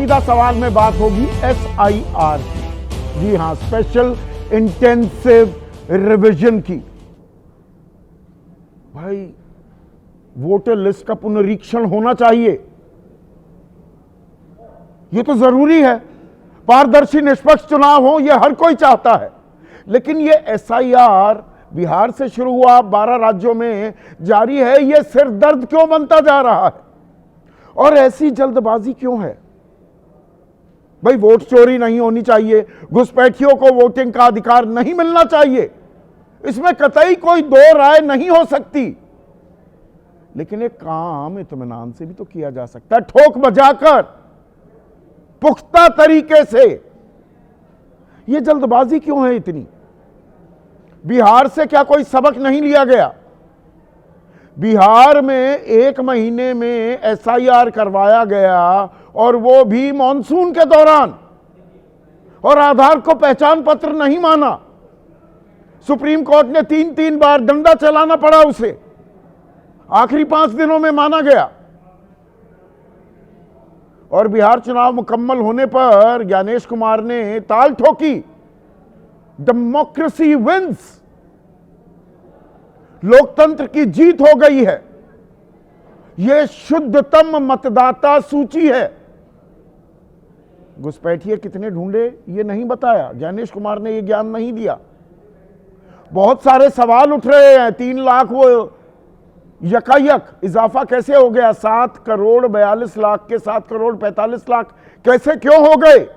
सीधा सवाल में बात होगी SIR की। जी हां, स्पेशल इंटेंसिव रिवीजन की। भाई वोटर लिस्ट का पुनरीक्षण होना चाहिए, यह तो जरूरी है। पारदर्शी निष्पक्ष चुनाव हो यह हर कोई चाहता है, लेकिन यह SIR बिहार से शुरू हुआ 12 राज्यों में जारी है, यह सिरदर्द क्यों बनता जा रहा है और ऐसी जल्दबाजी क्यों है? भाई वोट चोरी नहीं होनी चाहिए, घुसपैठियों को वोटिंग का अधिकार नहीं मिलना चाहिए, इसमें कतई कोई दो राय नहीं हो सकती, लेकिन एक काम इत्मीनान से भी तो किया जा सकता है, ठोक बजाकर, पुख्ता तरीके से। यह जल्दबाजी क्यों है इतनी? बिहार से क्या कोई सबक नहीं लिया गया? बिहार में 1 महीने में SIR करवाया गया और वो भी मॉनसून के दौरान, और आधार को पहचान पत्र नहीं माना। सुप्रीम कोर्ट ने 3 बार डंडा चलाना पड़ा उसे, आखिरी 5 दिनों में माना गया। और बिहार चुनाव मुकम्मल होने पर ज्ञानेश कुमार ने ताल ठोकी, डेमोक्रेसी विंस, लोकतंत्र की जीत हो गई है, यह शुद्धतम मतदाता सूची है। घुसपैठिए कितने ढूंढे यह नहीं बताया, ज्ञानेश कुमार ने यह ज्ञान नहीं दिया। बहुत सारे सवाल उठ रहे हैं, 3 लाख वो यकायक इजाफा कैसे हो गया? 7 करोड़ 42 लाख के 7 करोड़ 45 लाख कैसे क्यों हो गए,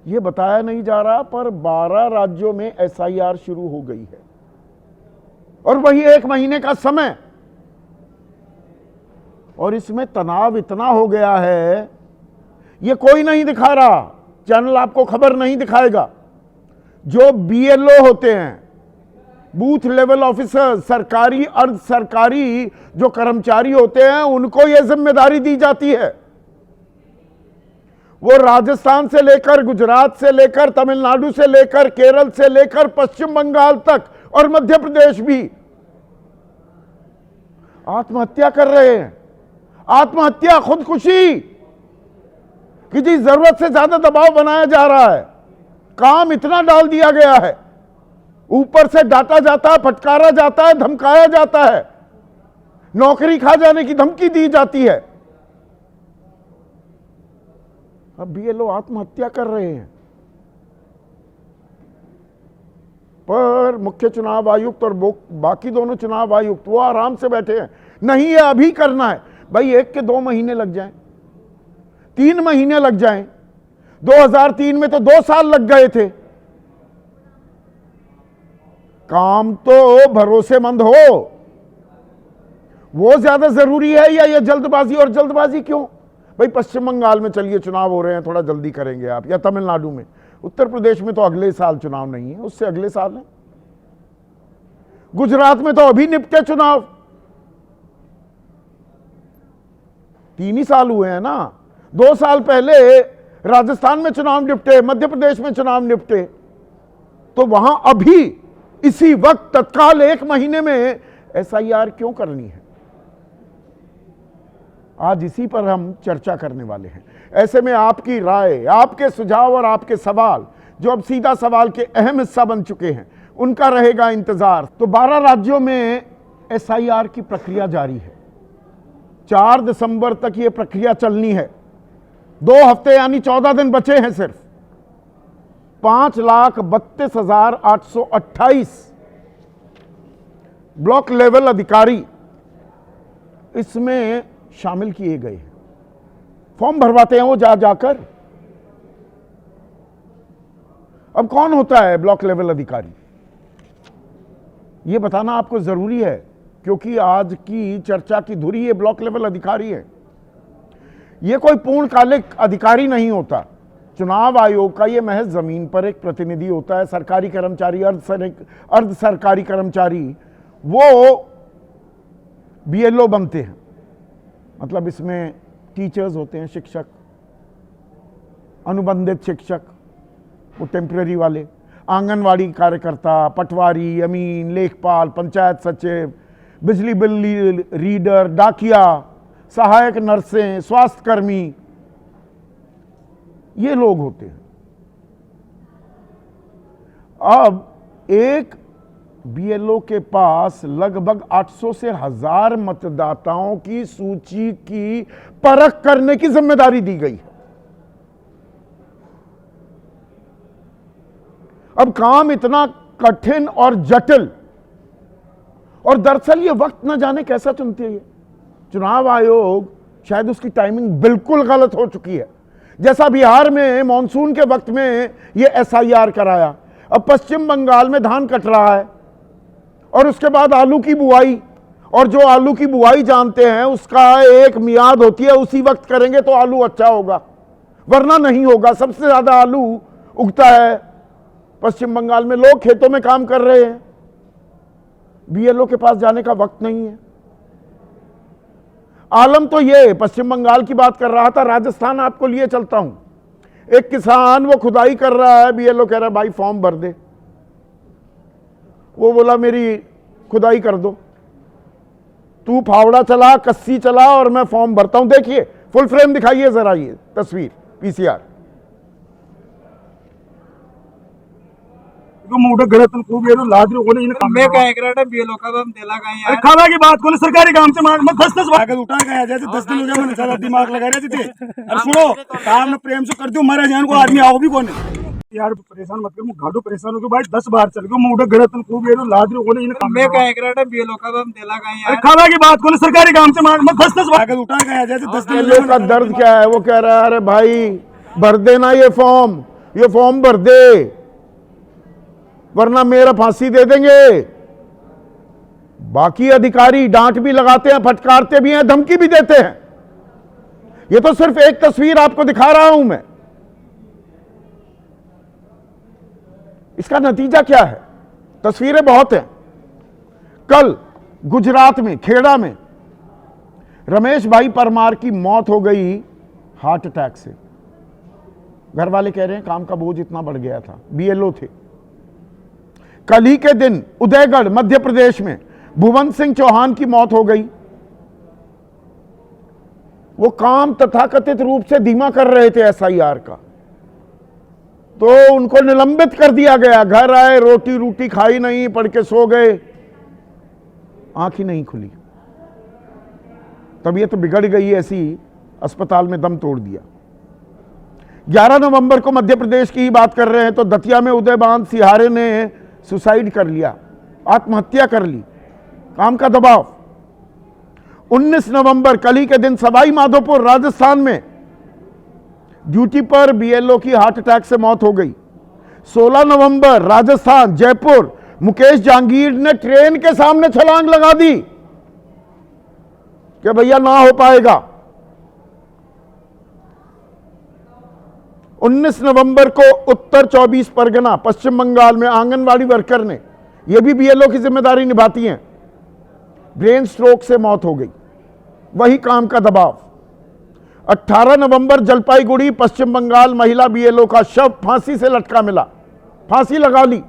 यह बताया नहीं जा रहा। पर 12 राज्यों में SIR शुरू हो गई है और वही 1 महीने का समय, और इसमें तनाव इतना हो गया है, यह कोई नहीं दिखा रहा, चैनल आपको खबर नहीं दिखाएगा। जो BLO होते हैं, बूथ लेवल ऑफिसर, सरकारी अर्ध सरकारी जो कर्मचारी होते हैं, उनको यह जिम्मेदारी दी जाती है। वो राजस्थान से लेकर, गुजरात से लेकर, तमिलनाडु से लेकर, केरल से लेकर पश्चिम बंगाल तक और मध्य प्रदेश भी आत्महत्या कर रहे हैं। आत्महत्या, खुदकुशी कि जी जरूरत से ज्यादा दबाव बनाया जा रहा है, काम इतना डाल दिया गया है, ऊपर से डांटा जाता है, फटकारा जाता है, धमकाया जाता है, नौकरी खा जाने की धमकी दी जाती है। अब BLO आत्महत्या कर रहे हैं, पर मुख्य चुनाव आयुक्त और बाकी दोनों चुनाव आयुक्त वो आराम से बैठे हैं, नहीं ये अभी करना है। भाई 1 के 2 महीने लग जाएं, 3 महीने लग जाएं, 2003 में तो 2 साल लग गए थे। काम तो भरोसेमंद हो, वो ज्यादा जरूरी है या ये जल्दबाजी? और जल्दबाजी क्यों? भाई पश्चिम बंगाल में चलिए चुनाव हो रहे हैं, थोड़ा जल्दी करेंगे आप, या तमिलनाडु में, उत्तर प्रदेश में तो अगले साल चुनाव नहीं है, उससे अगले साल है, गुजरात में तो अभी निपटे चुनाव, 3 ही साल हुए हैं ना, 2 साल पहले राजस्थान में चुनाव निपटे, मध्य प्रदेश में चुनाव निपटे, तो वहां अभी इसी वक्त तत्काल 1 महीने में SIR क्यों करनी है? आज इसी पर हम चर्चा करने वाले हैं। ऐसे में आपकी राय, आपके सुझाव और आपके सवाल, जो अब सीधा सवाल के अहम हिस्सा बन चुके हैं, उनका रहेगा इंतजार। तो 12 राज्यों में SIR की प्रक्रिया जारी है, 4 दिसंबर तक यह प्रक्रिया चलनी है, 2 हफ्ते यानी 14 दिन बचे हैं सिर्फ। 5,32,828 ब्लॉक लेवल अधिकारी इसमें शामिल किए गए हैं। फॉर्म भरवाते हैं वो जाकर। अब कौन होता है ब्लॉक लेवल अधिकारी, यह बताना आपको जरूरी है, क्योंकि आज की चर्चा की धुरी ये ब्लॉक लेवल अधिकारी है। यह कोई पूर्णकालिक अधिकारी नहीं होता। चुनाव आयोग का यह महज जमीन पर एक प्रतिनिधि होता है। सरकारी कर्मचारी, अर्ध सरकारी कर्मचारी वो BLO बनते हैं, मतलब इसमें टीचर्स होते हैं, शिक्षक, अनुबंधित शिक्षक, वो टेम्पररी वाले, आंगनवाड़ी कार्यकर्ता, पटवारी, अमीन, लेखपाल, पंचायत सचिव, बिजली बिल रीडर, डाकिया, सहायक नर्सें, स्वास्थ्यकर्मी, ये लोग होते हैं। अब एक बीएलओ के पास लगभग 800 से 1000 मतदाताओं की सूची की परख करने की जिम्मेदारी दी गई है। अब काम इतना कठिन और जटिल, और दरअसल ये वक्त न जाने कैसा चुनती है। चुनाव आयोग शायद उसकी टाइमिंग बिल्कुल गलत हो चुकी है। जैसा बिहार में मॉनसून के वक्त में ये एसआईआर कराया, अब पश्चिम बंगाल में धान कट रहा है और उसके बाद आलू की बुआई, और जो आलू की बुआई जानते हैं उसका एक मियाद होती है, उसी वक्त करेंगे तो आलू अच्छा होगा, वरना नहीं होगा। सबसे ज्यादा आलू उगता है पश्चिम बंगाल में। लोग खेतों में काम कर रहे हैं, बीएलओ के पास जाने का वक्त नहीं है। आलम तो ये पश्चिम बंगाल की बात कर रहा था, राजस्थान आपको लिए चलता हूं। एक किसान वो खुदाई कर रहा है, बीएलओ कह रहा है भाई फॉर्म भर दे। वो बोला मेरी खुदाई कर दो, तू फावड़ा चला, कस्सी चला और मैं फॉर्म भरता हूं। देखिए फुल फ्रेम दिखाइए जरा, ये तस्वीर पीसीआर। मोठं घरातून खूप येतो लादरी कोणी इन मैं काय एकराटा बीएलओ का बम देला काय अरे यार खाना की बात कोणी सरकारी काम से मग फसतच भागत उठा गया जैसे 10 दिन हो गए मैंने सारा दिमाग लगा रहे थे। अरे सुनो काम में प्रेम से कर दो, मारा जान को आदमी आओ भी कोने यार परेशान मत कर, गाडो परेशान हो गयो भाई 10 बार चल गयो मोठं घरातून खूप येतो लादरी कोणी इन मैं काय एकराटा बीएलओ का बम देला काय अरे यार खाना की बात कोणी सरकारी काम से मग फसतच भागत उठा गया जैसे 10 दिन हो बीएलओ का दर्द क्या है? वो कह रहा है अरे भाई भर देना ये फॉर्म भर दे, वरना मेरा फांसी दे देंगे। बाकी अधिकारी डांट भी लगाते हैं, फटकारते भी हैं, धमकी भी देते हैं। ये तो सिर्फ एक तस्वीर आपको दिखा रहा हूं मैं। इसका नतीजा क्या है? तस्वीरें बहुत हैं। कल गुजरात में खेड़ा में रमेश भाई परमार की मौत हो गई हार्ट अटैक से। घर वाले कह रहे हैं काम का बोझ इतना बढ़ गया था, बीएलओ थे। कल ही के दिन उदयगढ़ मध्य प्रदेश में भुवन सिंह चौहान की मौत हो गई। वो काम तथाकथित रूप से धीमा कर रहे थे एसआईआर का, तो उनको निलंबित कर दिया गया। घर आए, रोटी रूटी खाई नहीं, पढ़ के सो गए, आंख ही नहीं खुली, तबीयत बिगड़ गई ऐसी, अस्पताल में दम तोड़ दिया। 11 नवंबर को मध्य प्रदेश की ही बात कर रहे हैं तो दतिया में उदयबान सिहारे ने सुसाइड कर लिया, आत्महत्या कर ली, काम का दबाव। 19 नवंबर कल ही के दिन सवाई माधोपुर राजस्थान में ड्यूटी पर बीएलओ की हार्ट अटैक से मौत हो गई। 16 नवंबर राजस्थान जयपुर मुकेश जहांगीर ने ट्रेन के सामने छलांग लगा दी कि भैया ना हो पाएगा। 19 नवंबर को उत्तर 24 परगना पश्चिम बंगाल में आंगनवाड़ी वर्कर ने, यह भी बीएलओ की जिम्मेदारी निभाती हैं, ब्रेन स्ट्रोक से मौत हो गई, वही काम का दबाव। 18 नवंबर जलपाईगुड़ी पश्चिम बंगाल महिला बीएलओ का शव फांसी से लटका मिला, फांसी लगा ली।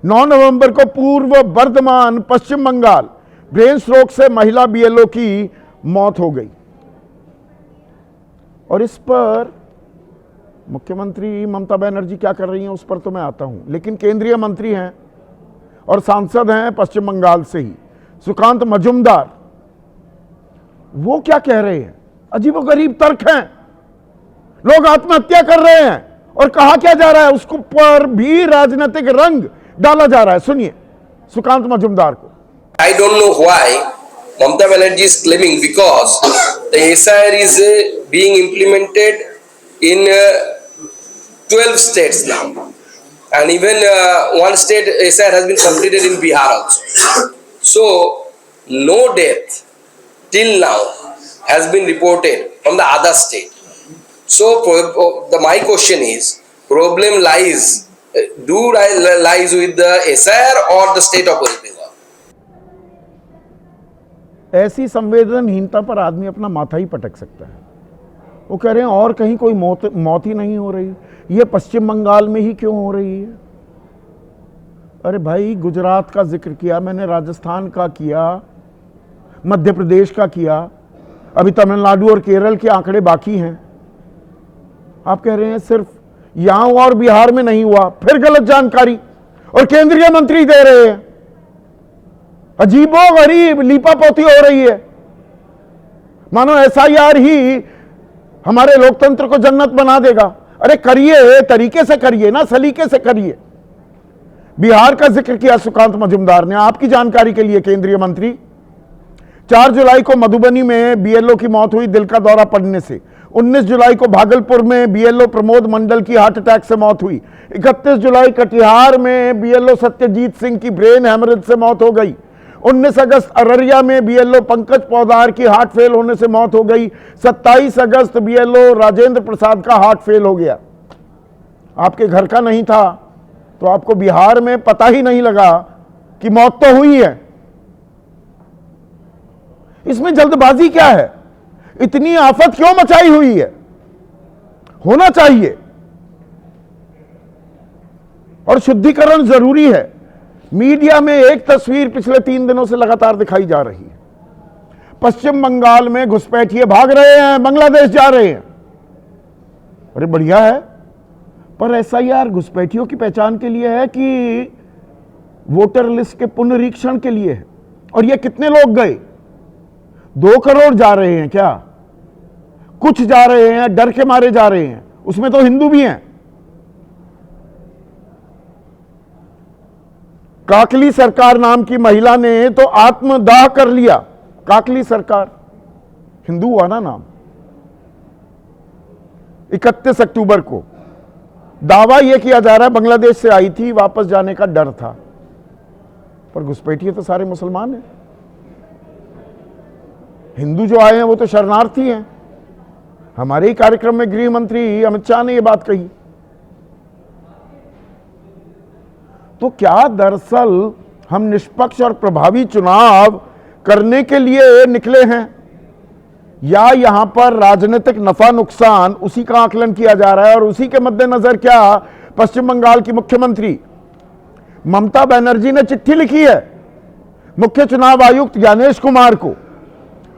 9 नवंबर को पूर्व बर्धमान पश्चिम बंगाल ब्रेन स्ट्रोक से महिला बीएलओ की मौत हो गई। और इस पर मुख्यमंत्री ममता बनर्जी क्या कर रही हैं उस पर तो मैं आता हूं, लेकिन केंद्रीय मंत्री हैं और सांसद हैं पश्चिम बंगाल से ही, सुकांत मजुमदार, वो क्या कह रहे हैं? अजीबोगरीब तर्क हैं। लोग आत्महत्या कर रहे हैं और कहा क्या जा रहा है, उसको पर भी राजनीतिक रंग डाला जा रहा है। सुनिए सुकांत मजुमदार को। I don't know why Mamata Banerjee is claiming, because the SIR is being implemented in 12 states now, and even one state SIR has been completed in Bihar also. So no death till now has been reported from the other state. So my question is, problem lies with the SIR or the state of origin? ऐसी संवेदनहीनता पर आदमी अपना माथा ही पटक सकता है। वो कह रहे हैं और कहीं कोई मौत ही नहीं हो रही, ये पश्चिम बंगाल में ही क्यों हो रही है? अरे भाई गुजरात का जिक्र किया मैंने, राजस्थान का किया, मध्य प्रदेश का किया, अभी तमिलनाडु और केरल के आंकड़े बाकी हैं। आप कह रहे हैं सिर्फ यहां और बिहार में नहीं हुआ, फिर गलत जानकारी, और केंद्रीय मंत्री दे रहे हैं। अजीबो गरीब लीपापोती हो रही है, मानो एसआईआर ही हमारे लोकतंत्र को जन्नत बना देगा। अरे करिए, तरीके से करिए ना, सलीके से करिए। बिहार का जिक्र किया सुकांत मजुमदार ने, आपकी जानकारी के लिए केंद्रीय मंत्री, 4 जुलाई को मधुबनी में बीएलओ की मौत हुई दिल का दौरा पड़ने से। 19 जुलाई को भागलपुर में बीएलओ प्रमोद मंडल की हार्ट अटैक से मौत हुई। 31 जुलाई कटिहार में बीएलओ सत्यजीत सिंह की ब्रेन हेमरेज से मौत हो गई। 19 अगस्त अररिया में बीएलओ पंकज पौदार की हार्ट फेल होने से मौत हो गई। 27 अगस्त बीएलओ राजेंद्र प्रसाद का हार्ट फेल हो गया। आपके घर का नहीं था तो आपको बिहार में पता ही नहीं लगा कि मौत तो हुई है। इसमें जल्दबाजी क्या है? इतनी आफत क्यों मचाई हुई है? होना चाहिए, और शुद्धिकरण जरूरी है। मीडिया में एक तस्वीर पिछले 3 दिनों से लगातार दिखाई जा रही है। पश्चिम बंगाल में घुसपैठिए भाग रहे हैं, बांग्लादेश जा रहे हैं। अरे बढ़िया है, पर एसआईआर घुसपैठियों की पहचान के लिए है कि वोटर लिस्ट के पुनरीक्षण के लिए है? और ये कितने लोग गए? 2 करोड़ जा रहे हैं क्या? कुछ जा रहे हैं, डर के मारे जा रहे हैं, उसमें तो हिंदू भी हैं। काकली सरकार नाम की महिला ने तो आत्मदाह कर लिया। काकली सरकार, हिंदू हुआ ना नाम। 31 अक्टूबर को दावा यह किया जा रहा है बांग्लादेश से आई थी, वापस जाने का डर था, पर घुसपैठिए तो सारे मुसलमान हैं। हिंदू जो आए हैं वो तो शरणार्थी हैं। हमारे ही कार्यक्रम में गृह मंत्री अमित शाह ने यह बात कही। तो क्या दरअसल हम निष्पक्ष और प्रभावी चुनाव करने के लिए निकले हैं, या यहां पर राजनीतिक नफा नुकसान उसी का आकलन किया जा रहा है? और उसी के मद्देनजर क्या पश्चिम बंगाल की मुख्यमंत्री ममता बनर्जी ने चिट्ठी लिखी है मुख्य चुनाव आयुक्त ज्ञानेश कुमार को,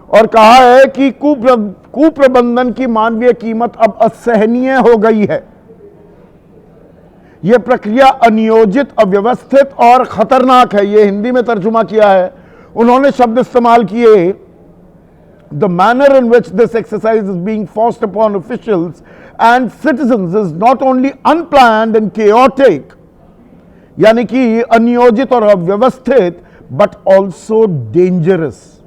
और कहा है कि कुप्रबंधन की मानवीय कीमत अब असहनीय हो गई है। यह प्रक्रिया अनियोजित, अव्यवस्थित और खतरनाक है। यह हिंदी में तर्जुमा किया है। उन्होंने शब्द इस्तेमाल किए, the manner in which this exercise is being forced upon officials and citizens is not only unplanned and chaotic, यानी कि अनियोजित और अव्यवस्थित, बट ऑल्सो डेंजरस।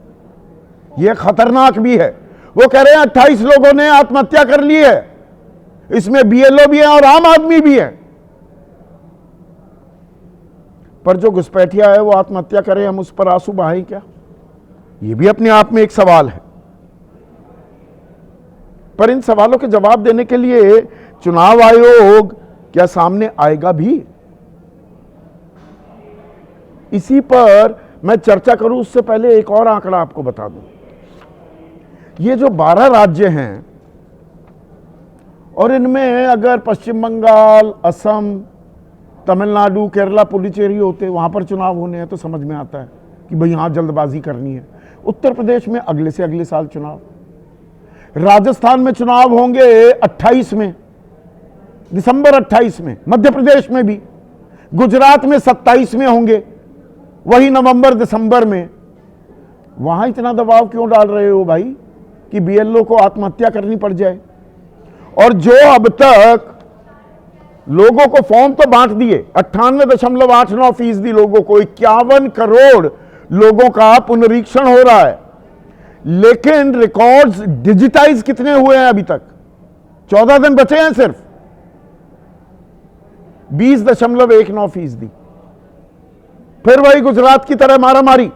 यह खतरनाक भी है। वो कह रहे हैं 28 लोगों ने आत्महत्या कर ली है, इसमें बीएलओ भी है और आम आदमी भी है। पर जो घुसपैठिया है वो आत्महत्या करे, हम उस पर आंसू बहाएं क्या? ये भी अपने आप में एक सवाल है। पर इन सवालों के जवाब देने के लिए चुनाव आयोग क्या सामने आएगा भी? इसी पर मैं चर्चा करूं उससे पहले एक और आंकड़ा आपको बता दूं। ये जो 12 राज्य हैं, और इनमें अगर पश्चिम बंगाल, असम, तमिलनाडु, केरला, पुडुचेरी होते, वहां पर चुनाव होने हैं, तो समझ में आता है कि भाई यहां जल्दबाजी करनी है। उत्तर प्रदेश में अगले से अगले साल चुनाव, राजस्थान में चुनाव होंगे 28 में, दिसंबर 28 में, मध्य प्रदेश में भी, गुजरात में 27 में होंगे, वही नवंबर दिसंबर में। वहां इतना दबाव क्यों डाल रहे हो भाई कि बीएलओ को आत्महत्या करनी पड़ जाए? और जो अब तक लोगों को फॉर्म तो बांट दिए, 98.89% लोगों को, 51 करोड़ लोगों का पुनरीक्षण हो रहा है, लेकिन रिकॉर्ड्स डिजिटाइज कितने हुए हैं अभी तक? 14 दिन बचे हैं सिर्फ, 20.19%। फिर वही गुजरात की तरह मारामारी,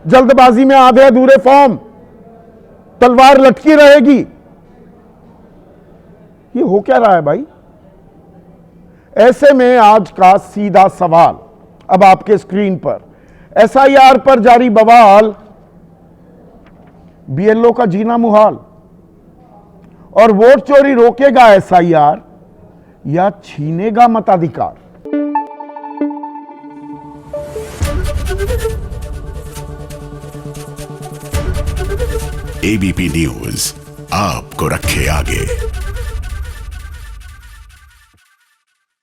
जल्दबाजी में आधे अधूरे फॉर्म, तलवार लटकी रहेगी। ये हो क्या रहा है भाई? ऐसे में आज का सीधा सवाल अब आपके स्क्रीन पर, एसआईआर पर जारी बवाल, बीएलओ का जीना मुहाल, और वोट चोरी रोकेगा एसआईआर या छीनेगा मताधिकार? एबीपी न्यूज आपको रखे आगे।